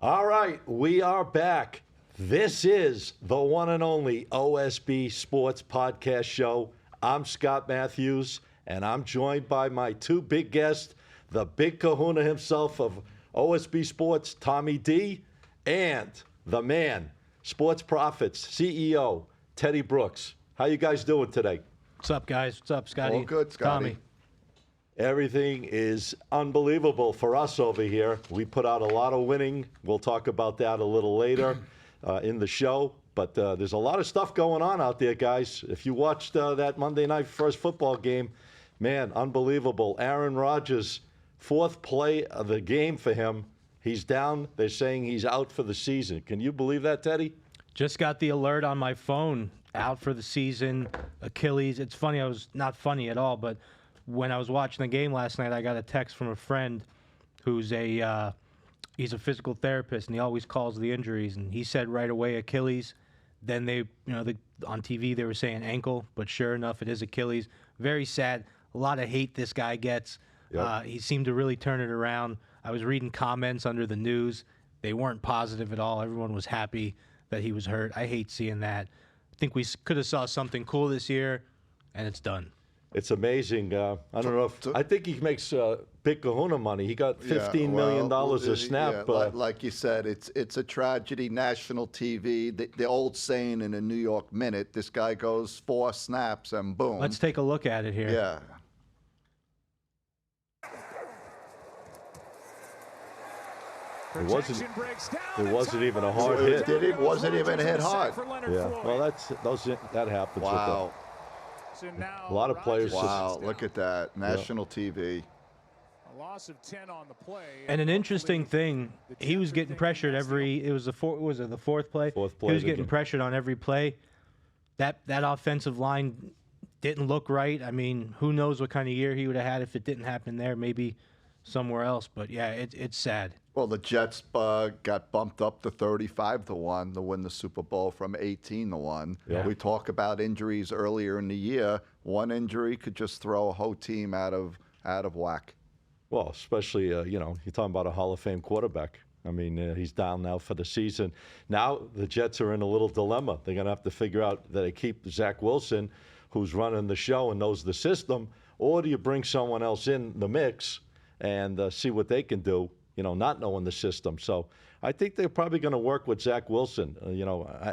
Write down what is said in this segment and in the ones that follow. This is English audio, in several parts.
All right, we are back. This is the one and only OSB Sports Podcast Show. I'm Scott Matthews, and I'm joined by my two big guests, the big kahuna himself of OSB Sports, Tommy D, and the man, Sports Profits CEO, Teddy Brooks. How you guys doing today? What's up, guys? What's up, Scotty? All good, Scotty. Tommy. Everything is unbelievable for us over here. We put out a lot of winning. We'll talk about that a little later in the show. But there's a lot of stuff going on out there, guys. If you watched that Monday night first football game, man, unbelievable. Aaron Rodgers, fourth play of the game for him. He's down. They're saying he's out for the season. Can you believe that, Teddy? Just got the alert on my phone. Out for the season. Achilles. It's funny. I was not funny at all, but when I was watching the game last night, I got a text from a friend who's he's a physical therapist, and he always calls the injuries. And he said right away Achilles. Then on TV they were saying ankle, but sure enough, it is Achilles. Very sad. A lot of hate this guy gets. Yep. He seemed to really turn it around. I was reading comments under the news. They weren't positive at all. Everyone was happy that he was hurt. I hate seeing that. I think we could have saw something cool this year, and it's done. It's amazing. I don't know if I think he makes big kahuna money. He got $15 million a snap. Yeah, like you said, it's a tragedy. National TV, the old saying in a New York Minute, this guy goes 4 snaps and boom. Let's take a look at it here. Yeah. It wasn't even a hard hit. It wasn't even hit hard. Yeah. Well, that happens. Wow. A lot of players. Wow, look at that. National TV. A loss of 10 on the play. And an interesting thing, he was getting pressured it was the fourth play? Fourth play He was of the getting game. pressured on every play. That offensive line didn't look right. I mean, who knows what kind of year he would have had if it didn't happen there, maybe somewhere else. But, yeah, it's sad. Well, the Jets got bumped up to 35-1 to win the Super Bowl from 18-1. Yeah. We talk about injuries earlier in the year. One injury could just throw a whole team out of whack. Well, especially you're talking about a Hall of Fame quarterback. I mean, he's down now for the season. Now the Jets are in a little dilemma. They're going to have to figure out that they keep Zach Wilson, who's running the show and knows the system, or do you bring someone else in the mix and see what they can do? Not knowing the system. So I think they're probably going to work with Zach Wilson.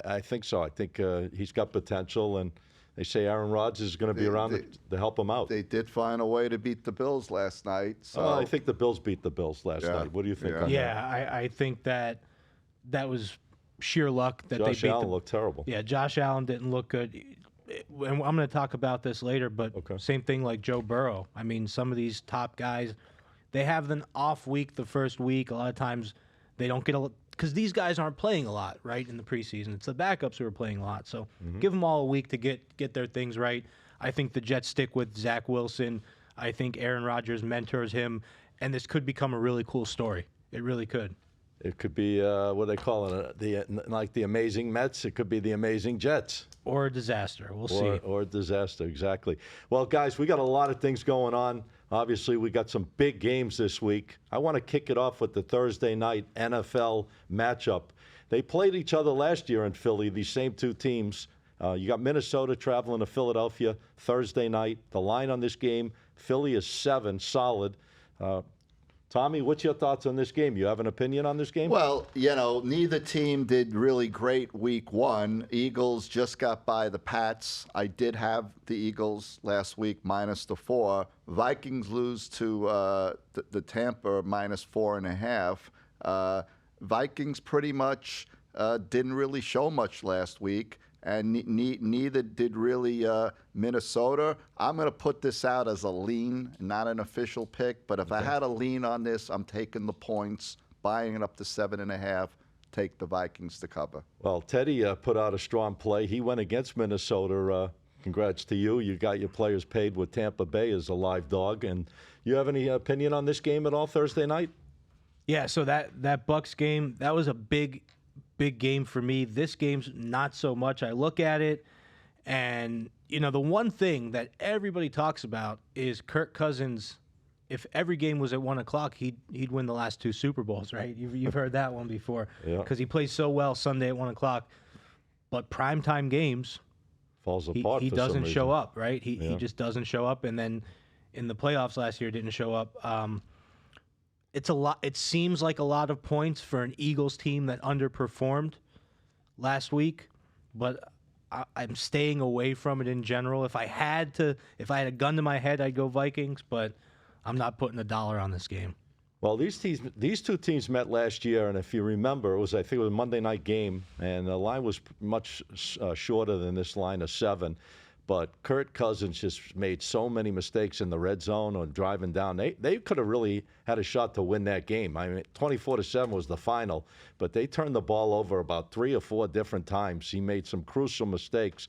I think so. I think he's got potential, and they say Aaron Rodgers is going to be around to help him out. They did find a way to beat the Bills last night. So I think the Bills beat the Bills last night. What do you think on that? Yeah, I think that was sheer luck that Josh they beat Allen looked terrible. Yeah, Josh Allen didn't look good. And I'm going to talk about this later, but Same thing like Joe Burrow. I mean, some of these top guys, they have an off week the first week. A lot of times they don't get because these guys aren't playing a lot, right, in the preseason. It's the backups who are playing a lot. So give them all a week to get their things right. I think the Jets stick with Zach Wilson. I think Aaron Rodgers mentors him, and this could become a really cool story. It really could. It could be what they call it, like the amazing Mets. It could be the amazing Jets. Or a disaster. We'll see. Or a disaster, exactly. Well, guys, we got a lot of things going on. Obviously, we got some big games this week. I want to kick it off with the Thursday night NFL matchup. They played each other last year in Philly, these same two teams. You got Minnesota traveling to Philadelphia Thursday night. The line on this game, Philly is 7, solid. Tommy, what's your thoughts on this game? You have an opinion on this game? Well, neither team did really great week one. Eagles just got by the Pats. I did have the Eagles last week -4. Vikings lose to the Tampa -4.5. Vikings pretty much didn't really show much last week, and neither did really Minnesota. I'm going to put this out as a lean, not an official pick, but if I had a lean on this, I'm taking the points, buying it up to 7.5, take the Vikings to cover. Well, Teddy put out a strong play. He went against Minnesota. Congrats to you. You got your players paid with Tampa Bay as a live dog. And you have any opinion on this game at all Thursday night? Yeah, so that Bucks game, that was a big game for me. This game's not so much. I look at it, and the one thing that everybody talks about is Kirk Cousins if every game was at 1 o'clock, he'd win the last 2 Super Bowls, right? You've heard that one before. Yeah. Because he plays so well Sunday at 1 o'clock. But primetime games, Falls apart. he for some doesn't show reason. up, right? He just doesn't show up. And then in the playoffs last year, didn't show up. It's a lot. It seems like a lot of points for an Eagles team that underperformed last week, but I'm staying away from it in general. If I had a gun to my head, I'd go Vikings, but I'm not putting $1 on this game. Well, these two teams met last year, and if you remember, I think it was a Monday night game, and the line was much shorter than this line of 7. But Kirk Cousins just made so many mistakes in the red zone or driving down. They could have really had a shot to win that game. I mean, 24-7 was the final, but they turned the ball over about 3 or 4 different times. He made some crucial mistakes.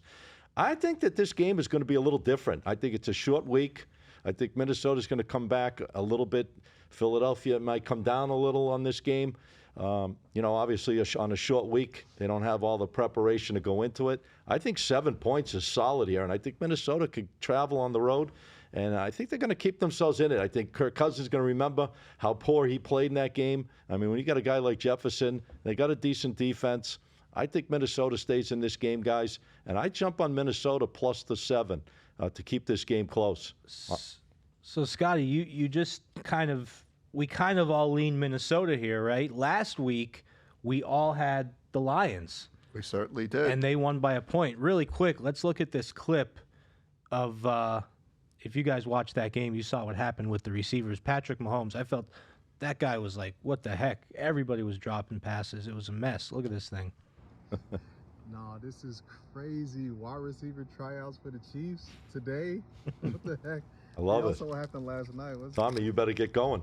I think that this game is going to be a little different. I think it's a short week. I think Minnesota's going to come back a little bit. Philadelphia might come down a little on this game. Obviously on a short week, they don't have all the preparation to go into it. I think 7 points is solid here, and I think Minnesota could travel on the road, and I think they're going to keep themselves in it. I think Kirk Cousins is going to remember how poor he played in that game. I mean, when you got a guy like Jefferson, they got a decent defense. I think Minnesota stays in this game, guys, and I jump on Minnesota plus the 7 to keep this game close. So, Scotty, you just we kind of all lean Minnesota here, right? Last week, we all had the Lions. We certainly did. And they won by a point. Really quick, let's look at this clip of, if you guys watched that game, you saw what happened with the receivers. Patrick Mahomes, I felt that guy was like, what the heck? Everybody was dropping passes. It was a mess. Look at this thing. Nah, this is crazy. Wide receiver tryouts for the Chiefs today? What the heck? I love it. Also what happened last night. Tommy, you better get going.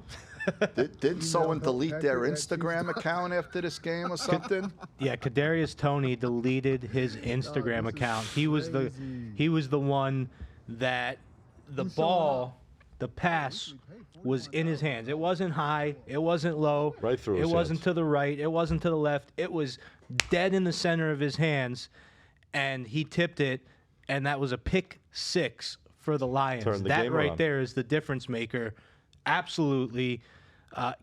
Didn't someone know, delete their Patrick, Instagram account after this game or something? Yeah, Kadarius Toney deleted his Instagram this is account. crazy. He was the one that the Who's ball, the pass was in his hands. It wasn't high. It wasn't low. Right through his It wasn't hands. to the right. It wasn't to the left. It was dead in the center of his hands, and he tipped it, and that was a pick 6 for the Lions. Turned the That game right around. there is the difference maker. Absolutely.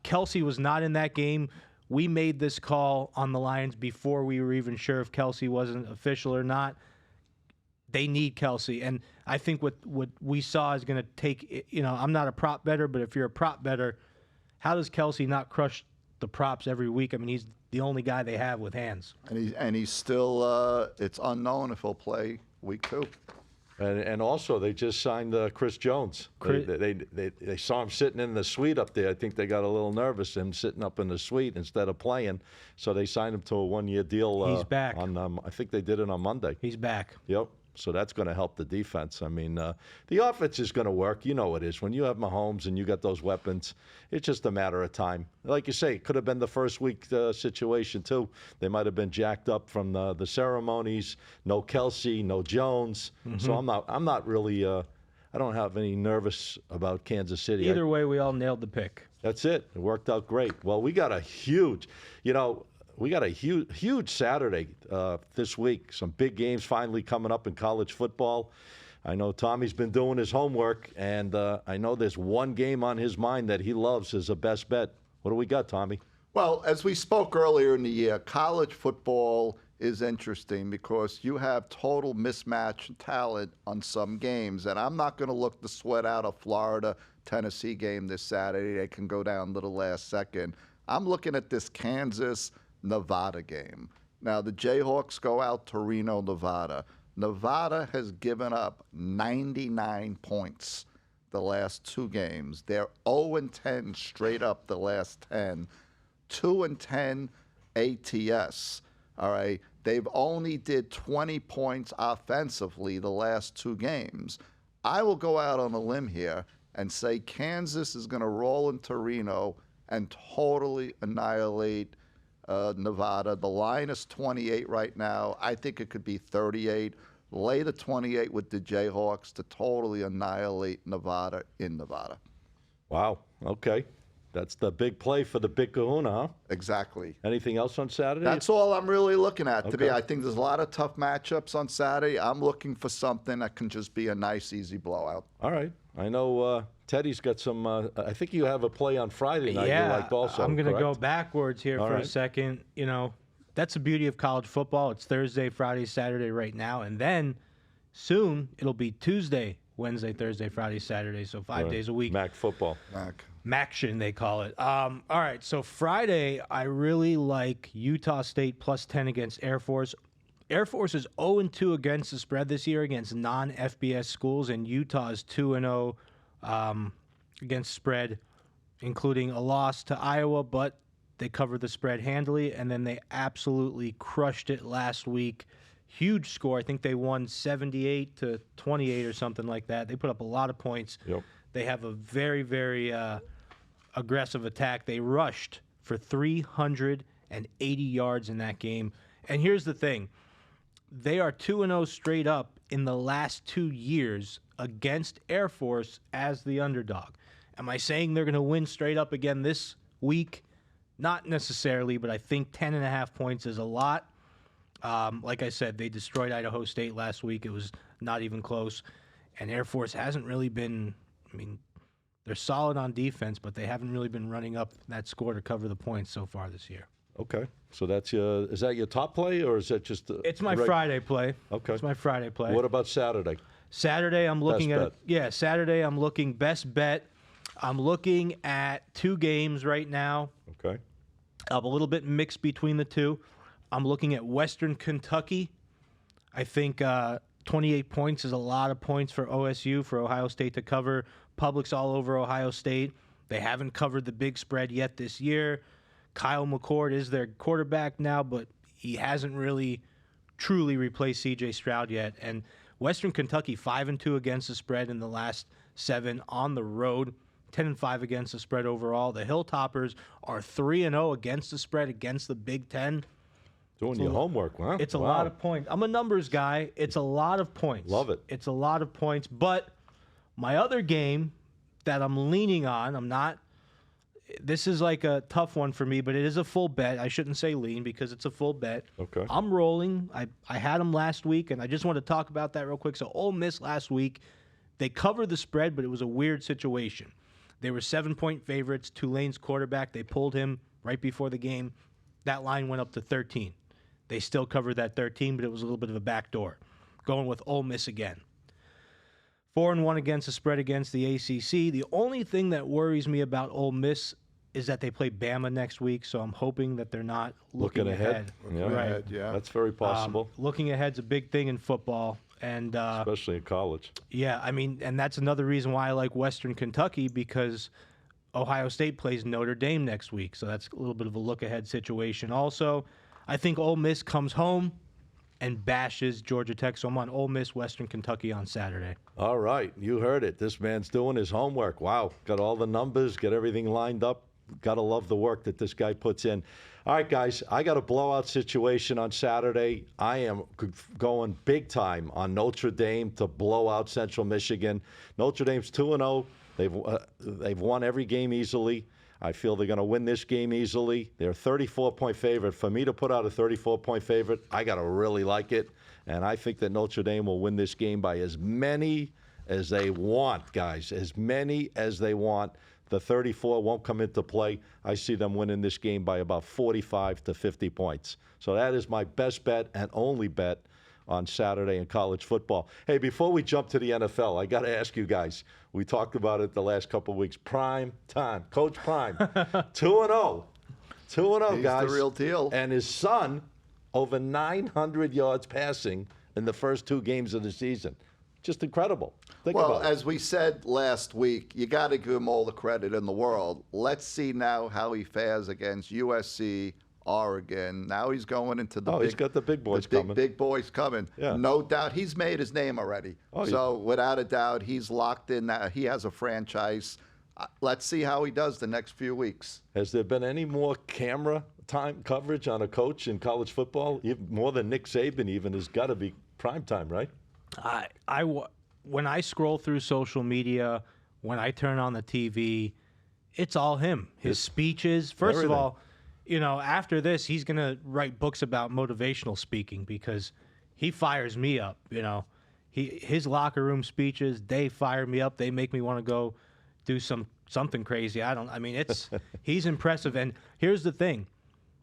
Kelsey was not in that game. We made this call on the Lions before we were even sure if Kelsey wasn't official or not. They need Kelsey. And I think what we saw is going to take, I'm not a prop bettor, but if you're a prop bettor, how does Kelsey not crush the props every week? I mean, he's the only guy they have with hands. And he's still, it's unknown if he'll play week 2. And also, they just signed Chris Jones. They saw him sitting in the suite up there. I think they got a little nervous, him sitting up in the suite instead of playing. So they signed him to a 1-year deal. He's back. I think they did it on Monday. He's back. Yep. So that's going to help the defense. I mean, the offense is going to work. You know it is. When you have Mahomes and you got those weapons, it's just a matter of time. Like you say, it could have been the first week situation, too. They might have been jacked up from the ceremonies. No Kelsey, no Jones. So I'm not really, I don't have any nervous about Kansas City. Either way, we all nailed the pick. That's it. It worked out great. Well, we got a huge Saturday this week. Some big games finally coming up in college football. I know Tommy's been doing his homework, and I know there's one game on his mind that he loves as a best bet. What do we got, Tommy? Well, as we spoke earlier in the year, college football is interesting because you have total mismatch in talent on some games. And I'm not going to look the sweat out of Florida-Tennessee game this Saturday. They can go down to the last second. I'm looking at this Kansas-Nevada game. Now, the Jayhawks go out to Reno, Nevada. Nevada has given up 99 points the last 2 games. They're 0-10 straight up the last 10. 2-10 ATS. All right. They've only did 20 points offensively the last 2 games. I will go out on a limb here and say Kansas is going to roll into Reno and totally annihilate Nevada. The line is 28 right now. I think it could be 38. Lay the 28 with the Jayhawks to totally annihilate Nevada in Nevada. Wow. Okay. That's the big play for the Big Kahuna, huh? Exactly. Anything else on Saturday? That's all I'm really looking at today. Okay. I think there's a lot of tough matchups on Saturday. I'm looking for something that can just be a nice, easy blowout. All right. I know Teddy's got some. I think you have a play on Friday night. Yeah, you liked also. I'm going to go correct? backwards here All for a right. second. That's the beauty of college football. It's Thursday, Friday, Saturday right now, and then soon it'll be Tuesday, Wednesday, Thursday, Friday, Saturday. So 5 Right. days a week. MAC football. Maction, they call it. All right, so Friday, I really like Utah State plus 10 against Air Force. Air Force is 0-2 against the spread this year against non-FBS schools, and Utah is 2-0 against spread, including a loss to Iowa, but they covered the spread handily, and then they absolutely crushed it last week. Huge score. I think they won 78-28 or something like that. They put up a lot of points. Yep. They have a very, very aggressive attack. They rushed for 380 yards in that game. And here's the thing. They are 2-0 straight up in the last 2 years against Air Force as the underdog. Am I saying they're going to win straight up again this week? Not necessarily, but I think 10.5 points is a lot. Like I said, they destroyed Idaho State last week. It was not even close. And Air Force hasn't really been, they're solid on defense, but they haven't really been running up that score to cover the points so far this year. Okay. So is that your top play, or is that just? It's my Friday play. Okay. It's my Friday play. What about Saturday? Saturday, I'm looking Best bet. Saturday, I'm looking best bet. I'm looking at 2 games right now. Okay. I'm a little bit mixed between the two. I'm looking at Western Kentucky. I think 28 points is a lot of points for OSU, for Ohio State to cover. Public's all over Ohio State. They haven't covered the big spread yet this year. Kyle McCord is their quarterback now, but he hasn't really truly replaced C.J. Stroud yet. And Western Kentucky 5-2 against the spread in the last 7 on the road. 10-5 against the spread overall. The Hilltoppers are 3-0 against the spread against the Big Ten. Doing your homework, huh? It's a Wow. lot of points. I'm a numbers guy. It's a lot of points. Love it. It's a lot of points. But my other game that I'm leaning on, this is like a tough one for me, but it is a full bet. I shouldn't say lean because it's a full bet. Okay. I'm rolling. I had them last week, and I just want to talk about that real quick. So Ole Miss last week, they covered the spread, but it was a weird situation. They were 7-point favorites. Tulane's quarterback, they pulled him right before the game. That line went up to 13. They still covered that 13, but it was a little bit of a backdoor. Going with Ole Miss again. 4-1 against the spread against the ACC. The only thing that worries me about Ole Miss is that they play Bama next week, so I'm hoping that they're not looking ahead. Yeah. Right. Yeah. That's very possible, Looking ahead's a big thing in football. And especially in college. yeah, and that's another reason why I like Western Kentucky, because Ohio State plays Notre Dame next week. So that's a little bit of a look-ahead situation. Also, I think Ole Miss comes home and bashes Georgia Tech. So I'm on Ole Miss, Western Kentucky on Saturday. All right, you heard it. This man's doing his homework. Wow, got all the numbers, got everything lined up. Got to love the work that this guy puts in. All right, guys, I got a blowout situation on Saturday. I am going big time on Notre Dame to blow out Central Michigan. Notre Dame's 2-0. They've won every game easily. I feel they're going to win this game easily. They're a 34-point favorite. For me to put out a 34-point favorite, I got to really like it. And I think that Notre Dame will win this game by as many as they want, guys, as many as they want. The 34 won't come into play. I see them winning this game by about 45 to 50 points. So that is my best bet and only bet on Saturday in college football. Hey, before we jump to the NFL, I got to ask you guys. We talked about it the last couple of weeks. Prime time. Coach Prime. 2-0. 2-0, He's guys. the real deal. And his son, over 900 yards passing in the first 2 games of the season. Just incredible. Think Well, about it. as we said last week, you got to give him all the credit in the world. Let's see now how he fares against USC, Oregon. Now he's going into the He's got the big boys coming. Big boys coming. Yeah. No doubt. He's made his name already. Oh, So without a doubt, he's locked in. He has a franchise. Let's see how he does the next few weeks. Has there been any more camera time coverage on a coach in college football? Even more than Nick Saban even has got to be prime time, right? When I scroll through social media, when I turn on the TV, it's all him. His speeches. First everything. of all, after this, he's going to write books about motivational speaking because he fires me up. his locker room speeches, they fire me up. They make me want to go do something crazy. I mean, he's impressive. And here's the thing.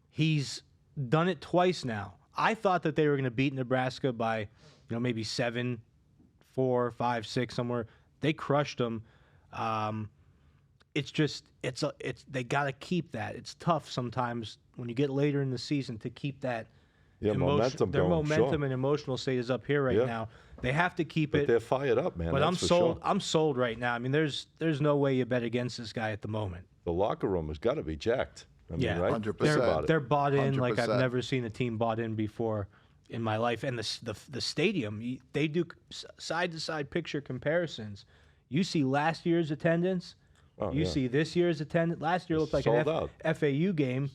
He's done it twice now. I thought that they were going to beat Nebraska by, maybe 7, 4, 5, 6 somewhere. They crushed them. It's just they got to keep that. It's tough sometimes when you get later in the season to keep that. Momentum their going, momentum sure. and emotional state is up here right now. They have to keep But it. they're fired up, man. But that's I'm for sold. Sure. I'm sold right now. I mean, there's no way you bet against this guy at the moment. The locker room has got to be jacked. I mean, Yeah, right? 100%. Think about it. They're bought in like I've 100%. never seen a team bought in before in my life. And the stadium, they do side to side picture comparisons. You see last year's attendance. You see this year's attendance. Last year looked like sold an out. FAU game,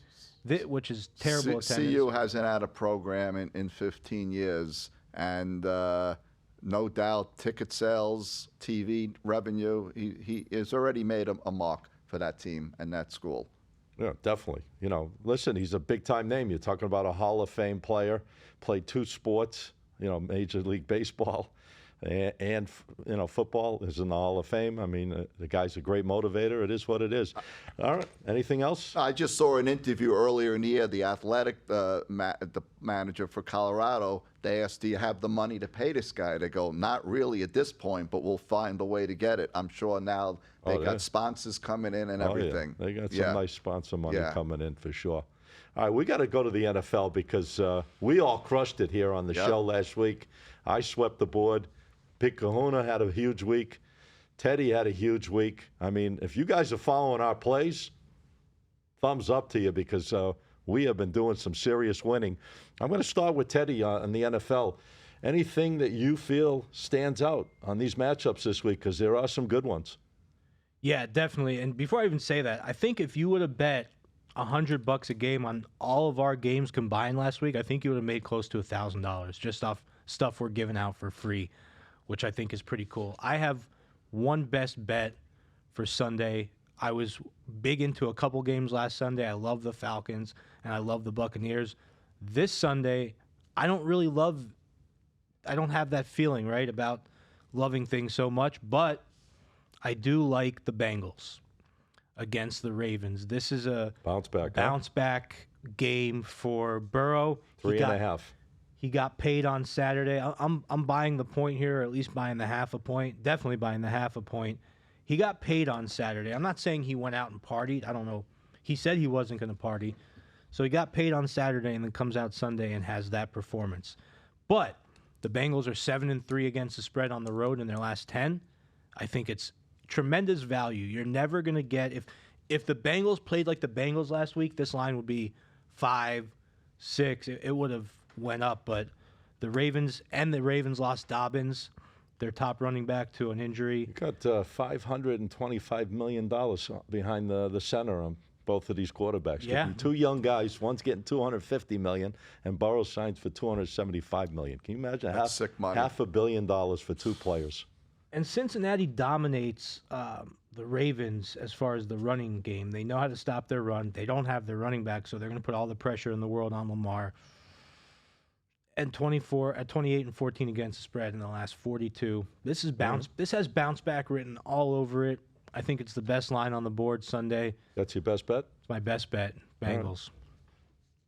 which is terrible attendance. CU hasn't had a program in 15 years, and no doubt ticket sales, TV revenue, he has already made a mark for that team and that school. Yeah, definitely. Listen, he's a big-time name. You're talking about a Hall of Fame player, played 2 sports, Major League Baseball and football is in the Hall of Fame. I mean, the guy's a great motivator. It is what it is. All right. Anything else? I just saw an interview earlier in the year. The athletic the manager for Colorado, they asked, do you have the money to pay this guy? They go, not really at this point, but we'll find a way to get it. I'm sure now they got sponsors coming in and everything. Yeah. They got some nice sponsor money Yeah. coming in for sure. All right, we got to go to the NFL because we all crushed it here on the show last week. I swept the board. Big Kahuna had a huge week. Teddy had a huge week. I mean, if you guys are following our plays, thumbs up to you because we have been doing some serious winning. I'm going to start with Teddy on the NFL. Anything that you feel stands out on these matchups this week? Because there are some good ones. Yeah, definitely. And before I even say that, I think if you would have bet $100 a game on all of our games combined last week, I think you would have made close to $1,000 just off stuff we're giving out for free, which I think is pretty cool. I have one best bet for Sunday. I was big into a couple games last Sunday. I love the Falcons and I love the Buccaneers. This Sunday, I don't have that feeling, right, about loving things so much, but I do like the Bengals against the Ravens. This is a Bounce back game for Burrow. 3.5. He got paid on Saturday. I'm buying the point here, or at least buying the half a point. Definitely buying the half a point. He got paid on Saturday. I'm not saying he went out and partied. I don't know. He said he wasn't going to party. So he got paid on Saturday and then comes out Sunday and has that performance. But the Bengals are 7-3 against the spread on the road in their last 10. I think it's tremendous value. You're never going to get if the Bengals played like the Bengals last week, this line would be 5, 6. It would have went up, but the Ravens lost Dobbins, their top running back, to an injury. You got $525 million behind the center on both of these quarterbacks. Yeah. Two young guys. One's getting $250 million, and Burrow signs for $275 million. Can you imagine? That's sick money. $500 million for 2 players. And Cincinnati dominates the Ravens as far as the running game. They know how to stop their run. They don't have their running back, so they're going to put all the pressure in the world on Lamar. And 28 and 14 against the spread in the last 42. This has bounce back written all over it. I think it's the best line on the board Sunday. That's your best bet? It's my best bet. Bengals.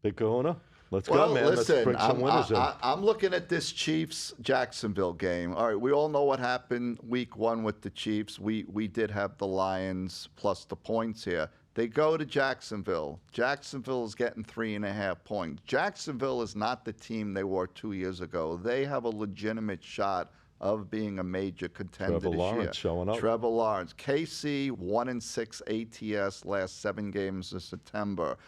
Big Kahuna? Let's Well, go, man. listen, Let's bring some winners in. I'm looking at this Chiefs-Jacksonville game. All right, we all know what happened week 1 with the Chiefs. We did have the Lions plus the points here. They go to Jacksonville. Jacksonville is getting 3.5 points. Jacksonville is not the team they were 2 years ago. They have a legitimate shot of being a major contender Trevor this Lawrence year. showing up. Trevor Lawrence. KC 1-6 ATS last 7 games of September.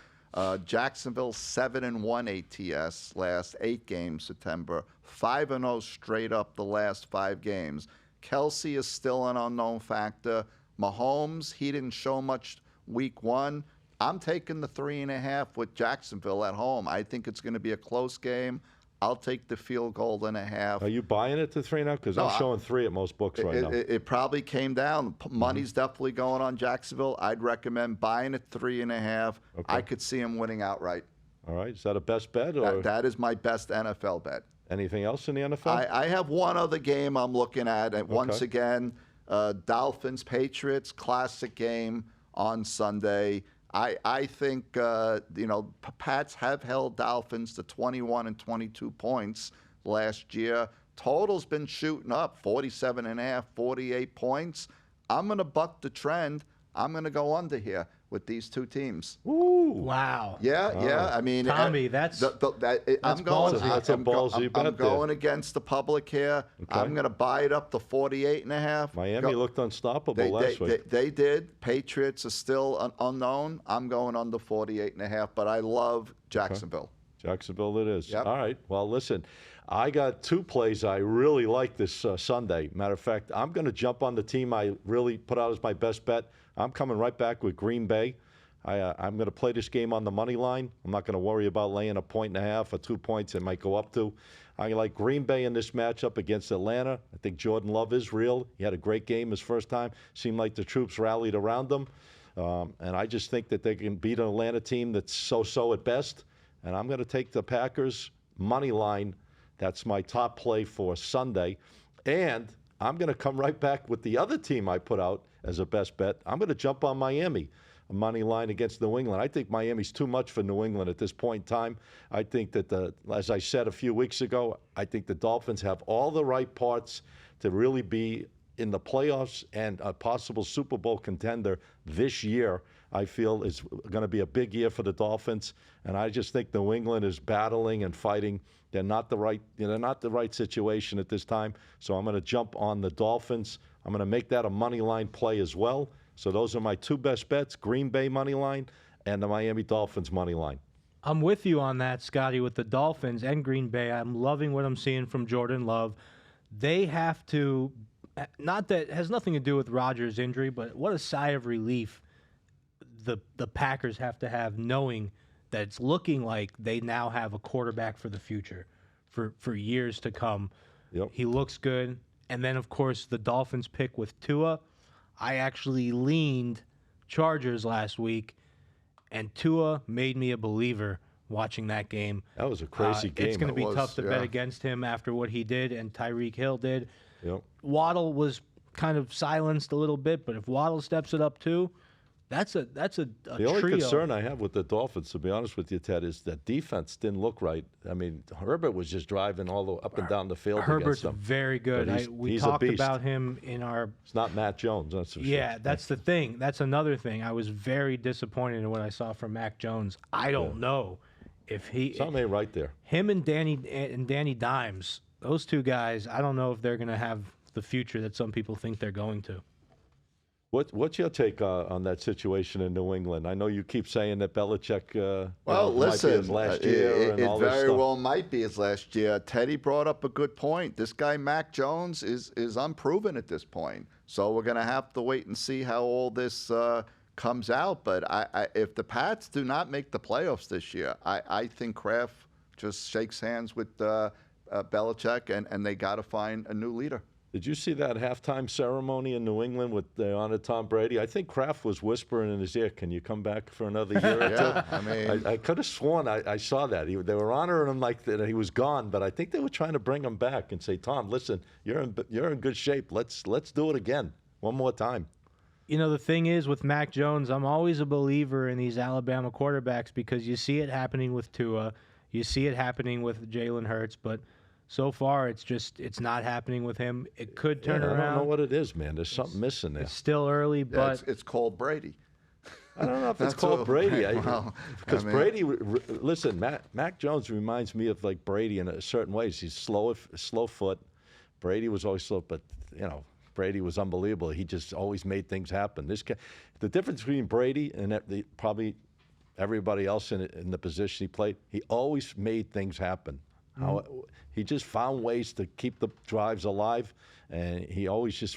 Jacksonville 7-1 ATS last 8 games September. 5-0 straight up the last 5 games. Kelsey is still an unknown factor. Mahomes, he didn't show much week 1. I'm taking the 3.5 with Jacksonville at home. I think it's going to be a close game. I'll take the field goal and a half. Are you buying it to 3 now? Because I'm showing 3 at most books right now. It probably came down. Money's definitely going on Jacksonville. I'd recommend buying at 3.5. Okay. I could see him winning outright. All right. Is that a best bet? Or? That is my best NFL bet. Anything else in the NFL? I have one other game I'm looking at, and once again, Dolphins Patriots classic game on Sunday. I think Pats have held Dolphins to 21 and 22 points last year. Total's been shooting up 47.5, 48 points. I'm going to buck the trend. I'm going to go under here with these two teams. Ooh. Wow. Yeah. I mean, Tommy, that's ballsy. That's a ballsy bet I'm going against the public here. Okay. I'm going to buy it up to 48.5. Miami looked unstoppable last week. They did. Patriots are still unknown. I'm going under 48.5, but I love Jacksonville. Jacksonville it is. Yep. All right. Well, listen, I got two plays I really like this Sunday. Matter of fact, I'm going to jump on the team I really put out as my best bet. I'm coming right back with Green Bay. I'm going to play this game on the money line. I'm not going to worry about laying 1.5 or 2 points it might go up to. I like Green Bay in this matchup against Atlanta. I think Jordan Love is real. He had a great game his first time. Seemed like the troops rallied around him. And I just think that they can beat an Atlanta team that's so-so at best. And I'm going to take the Packers money line. That's my top play for Sunday. And I'm going to come right back with the other team I put out as a best bet. I'm going to jump on Miami, a money line against New England. I think Miami's too much for New England at this point in time. I think that, as I said a few weeks ago, I think the Dolphins have all the right parts to really be in the playoffs and a possible Super Bowl contender this year. I feel is going to be a big year for the Dolphins, and I just think New England is battling and fighting. They're not the right situation at this time. So I'm going to jump on the Dolphins. I'm going to make that a money line play as well. So those are my two best bets: Green Bay money line and the Miami Dolphins money line. I'm with you on that, Scotty, with the Dolphins and Green Bay. I'm loving what I'm seeing from Jordan Love. They have to, not that it has nothing to do with Rodgers' injury, but what a sigh of relief the Packers have to have, knowing that it's looking like they now have a quarterback for the future, for years to come. Yep. He looks good. And then, of course, the Dolphins pick with Tua. I actually leaned Chargers last week, and Tua made me a believer watching that game. That was a crazy game. It's going to be It was, tough to bet yeah. against him after what he did and Tyreek Hill did. Yep. Waddle was kind of silenced a little bit, but if Waddle steps it up too, that's a The trio. only concern I have with the Dolphins, to be honest with you, Ted, is that defense didn't look right. I mean, Herbert was just driving all the up and down the field Herbert's against them. very good. But We he's a talked beast. about him in our It's not Matt Jones, that's for sure. Yeah, that's the thing. That's another thing. I was very disappointed in what I saw from Mac Jones. I don't know if Something ain't right there. him and Danny Dimes, those two guys, I don't know if they're going to have the future that some people think they're going to. What's your take on that situation in New England? I know you keep saying that Belichick Well, might be listen, his last year and it all this very stuff. well might be his last year. Teddy brought up a good point. This guy, Mac Jones, is unproven at this point. So we're going to have to wait and see how all this comes out. But if the Pats do not make the playoffs this year, I think Kraft just shakes hands with Belichick, and they got to find a new leader. Did you see that halftime ceremony in New England with the honor Tom Brady? I think Kraft was whispering in his ear, "Can you come back for another year or two?" Yeah, I mean, I could have sworn I saw that. They were honoring him like that he was gone, but I think they were trying to bring him back and say, "Tom, listen, you're in good shape. Let's do it again one more time." You know, the thing is with Mac Jones, I'm always a believer in these Alabama quarterbacks because you see it happening with Tua, you see it happening with Jalen Hurts, but so far it's not happening with him. It could turn I around. don't know what it is, man. There's something missing there. It's still early, yeah, but it's called Brady. I don't know if it's That's called what- Brady. well, Because I mean- Brady, listen, Mac Jones reminds me of like Brady in a certain ways. He's slow foot. Brady was always slow, but Brady was unbelievable. He just always made things happen. The difference between Brady and probably everybody else in the position he played, he always made things happen. He just found ways to keep the drives alive, and he always just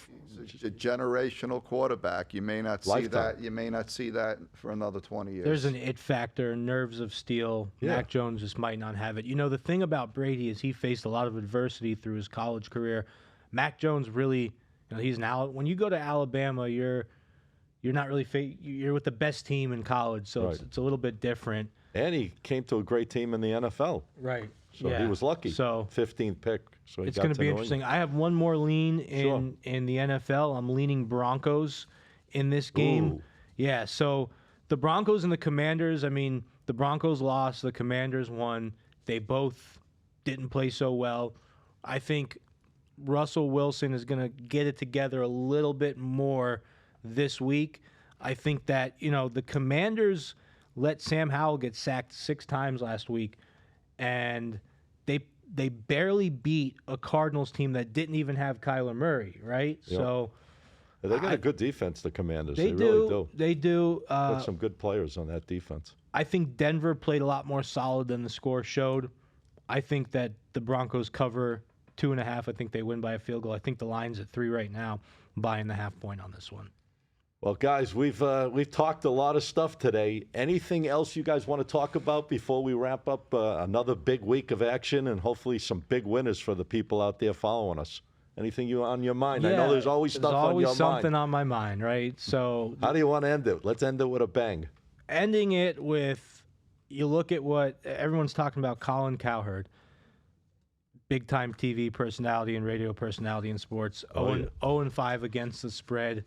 A generational quarterback. You may not see Lifetime. that. You may not see that for another 20 years. there's an it factor, nerves of steel. Yeah. Mac Jones just might not have it. You know, the thing about Brady is he faced a lot of adversity through his college career. Mac Jones really, he's now when you go to Alabama, you're not really you're with the best team in college, so Right. it's a little bit different. and he came to a great team in the NFL. Right. So he Yeah, was lucky. so 15th pick. So he It's got going to be New interesting. England. I have one more lean Sure. in the NFL. I'm leaning Broncos in this game. Ooh. Yeah, so the Broncos and the Commanders, I mean, the Broncos lost, the Commanders won. They both didn't play so well. I think Russell Wilson is going to get it together a little bit more this week. I think that, the Commanders let Sam Howell get sacked 6 times last week, and they barely beat a Cardinals team that didn't even have Kyler Murray, right? Yep. So They got a good defense, the Commanders. they really do. They do. Got some good players on that defense. I think Denver played a lot more solid than the score showed. I think that the Broncos cover 2.5. I think they win by a field goal. I think the line's at 3 right now. I'm buying the half point on this one. Well, guys, we've talked a lot of stuff today. Anything else you guys want to talk about before we wrap up another big week of action and hopefully some big winners for the people out there following us? Anything on your mind? I know there's always stuff on your There's always something mind. on my mind, right? So How do you want to end it? Let's end it with a bang. ending it with, you look at what everyone's talking about, Colin Cowherd, big-time TV personality and radio personality in sports, Oh, yeah. 0-5 against the spread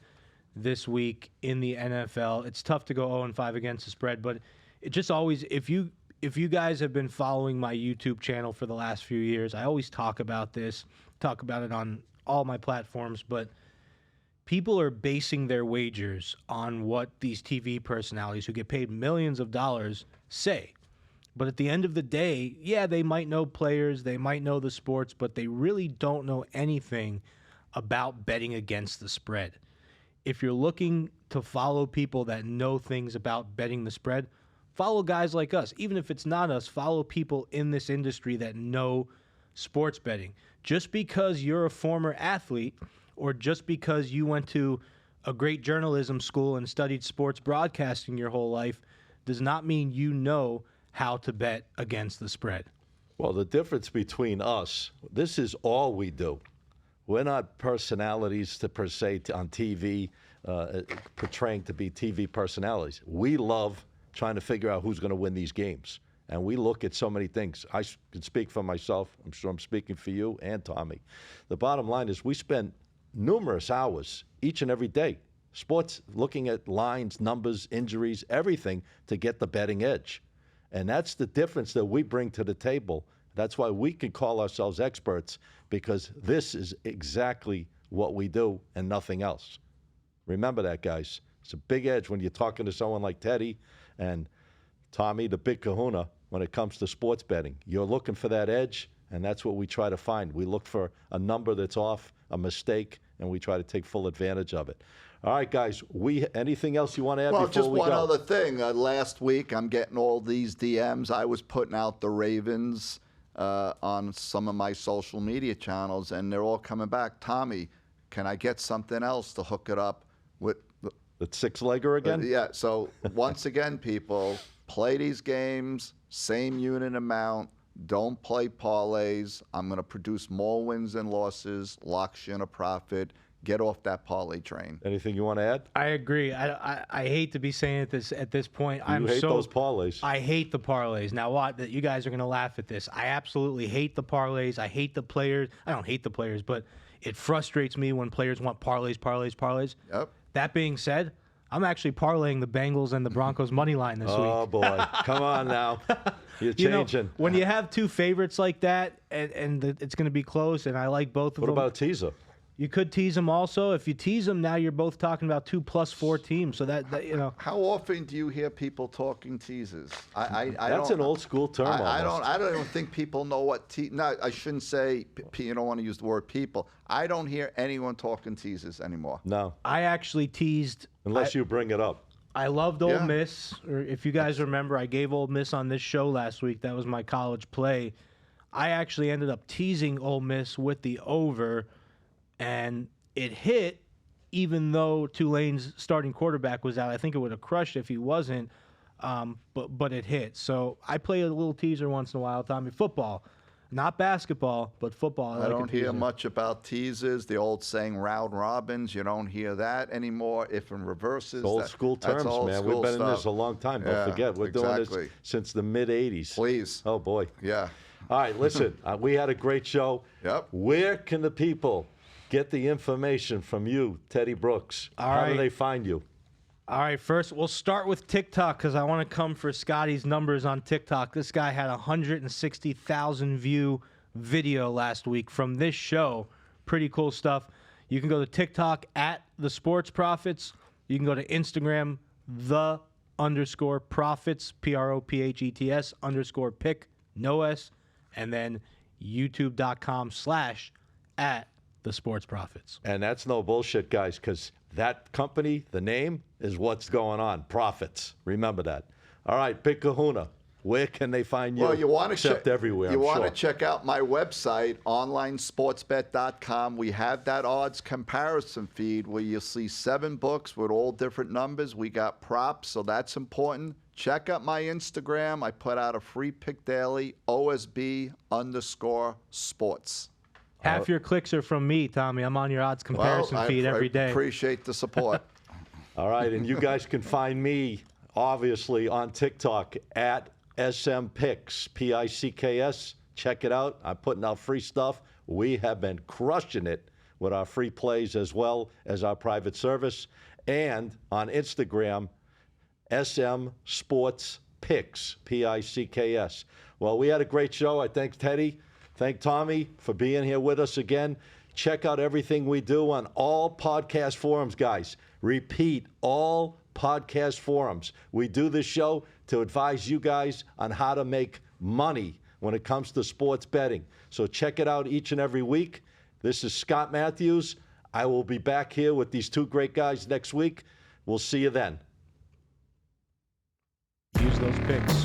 this week in the NFL. It's tough to go 0-5 against the spread, but it just always, if you guys have been following my YouTube channel for the last few years, I always talk about this, talk about it on all my platforms, but people are basing their wagers on what these TV personalities who get paid millions of dollars say. But at the end of the day, yeah, they might know players, they might know the sports, but they really don't know anything about betting against the spread. If you're looking to follow people that know things about betting the spread, follow guys like us. Even if it's not us, follow people in this industry that know sports betting. Just because you're a former athlete or just because you went to a great journalism school and studied sports broadcasting your whole life does not mean you know how to bet against the spread. Well, the difference between us, this is all we do. We're not personalities per se on TV, portraying to be TV personalities. We love trying to figure out who's going to win these games. And we look at so many things. I can speak for myself. I'm sure I'm speaking for you and Tommy. The bottom line is we spend numerous hours each and every day, sports, looking at lines, numbers, injuries, everything to get the betting edge. And that's the difference that we bring to the table. That's why we can call ourselves experts, because this is exactly what we do and nothing else. Remember that, guys. It's a big edge when you're talking to someone like Teddy and Tommy, the big kahuna, when it comes to sports betting. You're looking for that edge, and that's what we try to find. We look for a number that's off, a mistake, and we try to take full advantage of it. All right, guys, anything else you want to add Well, before just we one go? other thing. Last week, I'm getting all these DMs. I was putting out the Ravens on some of my social media channels, and they're all coming back. Tommy, can I get something else to hook it up with? The six-legger again? Yeah, so once again, people, play these games, same unit amount, don't play parlays. I'm going to produce more wins than losses, locks you in a profit. Get off that parlay train. Anything you want to add? I agree. I hate to be saying it at this point. You hate those parlays. I hate the parlays. Now, that you guys are going to laugh at this. I absolutely hate the parlays. I hate the players. I don't hate the players, but it frustrates me when players want parlays. Yep. That being said, I'm actually parlaying the Bengals and the Broncos money line this Oh, week. boy. Come on now. You're changing. When you have two favorites like that, and it's going to be close, and I like both of What them. about a teaser? You could tease them also. If you tease them, now you're both talking about 2+4 teams. So that How often do you hear people talking teasers? I That's don't, an old school term. I almost. don't even think people know what No, I shouldn't say. You don't want to use the word people. I don't hear anyone talking teasers anymore. No, I actually teased. unless you bring it up. I loved Ole Yeah. Miss. Or if you guys remember, I gave Ole Miss on this show last week. That was my college play. I actually ended up teasing Ole Miss with the over, and it hit, even though Tulane's starting quarterback was out. I think it would have crushed if he wasn't, but it hit. So I play a little teaser once in a while, Tommy. Football, not basketball, but football. I like a don't hear teaser. much about teasers. The old saying round robins, you don't hear that anymore. If in reverses. It's old school that's terms, old man. school We've been in this stuff. a long time. Don't Yeah, forget, we're doing exactly. this since the mid-'80s. Please. Oh, boy. Yeah. All right, listen, we had a great show. Yep. Where can the people get the information from you, Teddy Brooks? How do right. they find you? All right, first we'll start with TikTok because I want to come for Scotty's numbers on TikTok. This guy had 160,000 view video last week from this show. Pretty cool stuff. You can go to TikTok at The Sports Profits. You can go to Instagram, _profits, PROPHETS _pick, no S, and then youtube.com/at The Sports Profits. And that's no bullshit, guys, because that company, the name, is what's going on. Profits. Remember that. All right, Big Kahuna. Where can they find you? Well, you want to except everywhere. You I'm want to sure. check out my website, onlinesportsbet.com. We have that odds comparison feed where you'll see 7 books with all different numbers. We got props, so that's important. Check out my Instagram. I put out a free pick daily, OSB_sports. Half your clicks are from me, Tommy. I'm on your odds comparison feed every day. I appreciate the support. All right, and you guys can find me, obviously, on TikTok at SMPicks, Picks. Check it out. I'm putting out free stuff. We have been crushing it with our free plays as well as our private service. And on Instagram, SM Sports Picks, Picks. Well, we had a great show. I thank Teddy. Thank Tommy for being here with us again. Check out everything we do on all podcast forums, guys. Repeat, all podcast forums. We do this show to advise you guys on how to make money when it comes to sports betting. So check it out each and every week. This is Scott Matthews. I will be back here with these 2 great guys next week. We'll see you then. Use those picks.